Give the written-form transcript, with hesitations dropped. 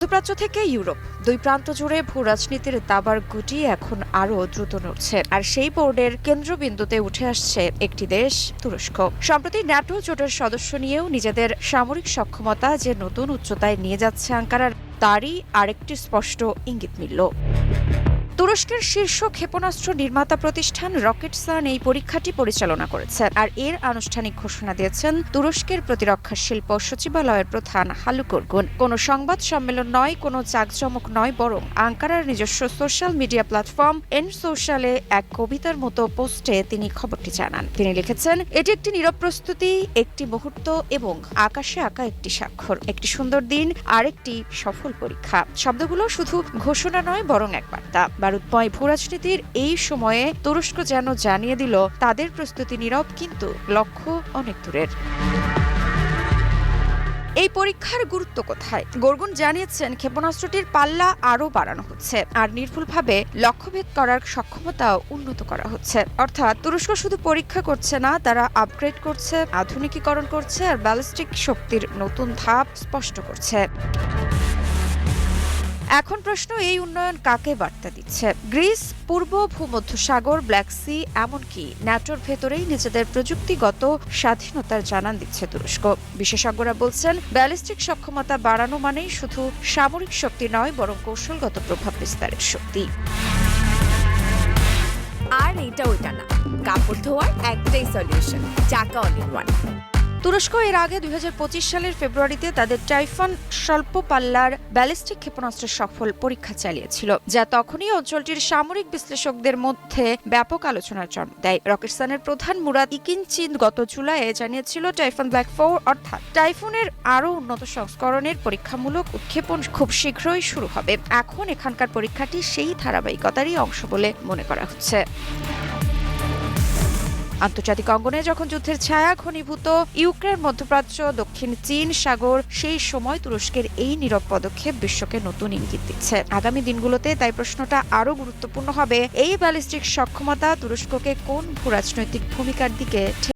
মধ্যপ্রাচ্য থেকে ইউরোপ দুই প্রান্ত জুড়ে ভূ রাজনীতির দাবার গুটি এখন আরও দ্রুত নড়ছে, আর সেই বোর্ডের কেন্দ্রবিন্দুতে উঠে আসছে একটি দেশ, তুরস্ক। সম্প্রতি ন্যাটো জোটের সদস্য নিয়েও নিজেদের সামরিক সক্ষমতা যে নতুন উচ্চতায় নিয়ে যাচ্ছে আঙ্কারার, তারই আরেকটি স্পষ্ট ইঙ্গিত মিলল। তুরস্কের শীর্ষ ক্ষেপণাস্ত্র নির্মাতা প্রতিষ্ঠান রকেটসান এই পরীক্ষাটি পরিচালনা করেছে, আর এর আনুষ্ঠানিক ঘোষণা দিয়েছেন তুরস্কের প্রতিরক্ষা শিল্প সচিবালয়ের প্রধান হালুক ওরগুন। কোনো সংবাদ সম্মেলন নয়, কোনো জাঁকজমক নয়, বরং আঙ্কারার নিজস্ব সোশ্যাল মিডিয়া প্ল্যাটফর্ম এন সোশ্যালে এক কবিতার মতো পোস্টে তিনি খবরটি জানান। তিনি লিখেছেন, এটি একটি নীরব প্রস্তুতি, একটি মুহূর্ত এবং আকাশে আঁকা একটি স্বাক্ষর, একটি সুন্দর দিন আর একটি সফল পরীক্ষা। শব্দগুলো শুধু ঘোষণা নয়, বরং এক বার্তা। বারুদময় ভূরাজনীতির এই সময়ে তুরস্ক যেন জানিয়ে দিল তাদের প্রস্তুতি নীরব, কিন্তু লক্ষ্য অনেক দূরের। এই পরীক্ষার গুরুত্ব কোথায়? গোরগুন জানিয়েছেন, ক্ষেপণাস্ত্রটির পাল্লা আরও বাড়ানো হচ্ছে, আর নির্ভুলভাবে লক্ষ্যভেদ করার সক্ষমতাও উন্নত করা হচ্ছে। অর্থাৎ তুরস্ক শুধু পরীক্ষা করছে না, তারা আপগ্রেড করছে, আধুনিকীকরণ করছে, আর ব্যালিস্টিক শক্তির নতুন ধাপ স্পষ্ট করছে। এখন প্রশ্ন, এই উন্নয়ন কাকে বার্তা দিচ্ছে? গ্রিস, পূর্ব ভূমধ্যসাগর, ব্ল্যাক সি, এমনকি ন্যাটোর ভেতরেই নিজেদের প্রযুক্তিগত স্বাধীনতার জানান দিচ্ছে তুরস্ক। বিশেষজ্ঞরা বলছেন, ব্যালিস্টিক সক্ষমতা বাড়ানো মানেই শুধু সামরিক শক্তি নয়, বরং কৌশলগত প্রভাব বিস্তারের শক্তি। আর এটা ওইটা না, কাপড় ধোয়ার একটাই সলিউশন, চাকা অল ইন ওয়ান। তুরস্ক এর আগে 2025 সালের ফেব্রুয়ারিতে তাদের টাইফন স্বল্প পাল্লার ব্যালিস্টিক ক্ষেপণাস্ত্রের সফল পরীক্ষা চালিয়েছিল, যা তখনই অঞ্চলটির সামরিক বিশ্লেষকদের মধ্যে ব্যাপক আলোচনার জন্ম দেয়। রকেটসানের প্রধান মুরাদ ইকিনচিন গত জুলাইয়ে জানিয়েছিল, টাইফন ব্ল্যাক 4 অর্থাৎ টাইফুনের আরও উন্নত সংস্করণের পরীক্ষামূলক উৎক্ষেপণ খুব শীঘ্রই শুরু হবে। এখন এখানকার পরীক্ষাটি সেই ধারাবাহিকতারই অংশ বলে মনে করা হচ্ছে। আন্তর্জাতিক অঙ্গনে যখন যুদ্ধের ছায়া ঘনীভূত ইউক্রেন, মধ্যপ্রাচ্য, দক্ষিণ চীন সাগর, সেই সময় তুরস্কের এই নীরব পদক্ষেপ বিশ্বকে নতুন ইঙ্গিত দিচ্ছে। আগামী দিনগুলোতে তাই প্রশ্নটা আরও গুরুত্বপূর্ণ হবে, এই ব্যালিস্টিক সক্ষমতা তুরস্ককে কোন ভূরাজনৈতিক ভূমিকার দিকে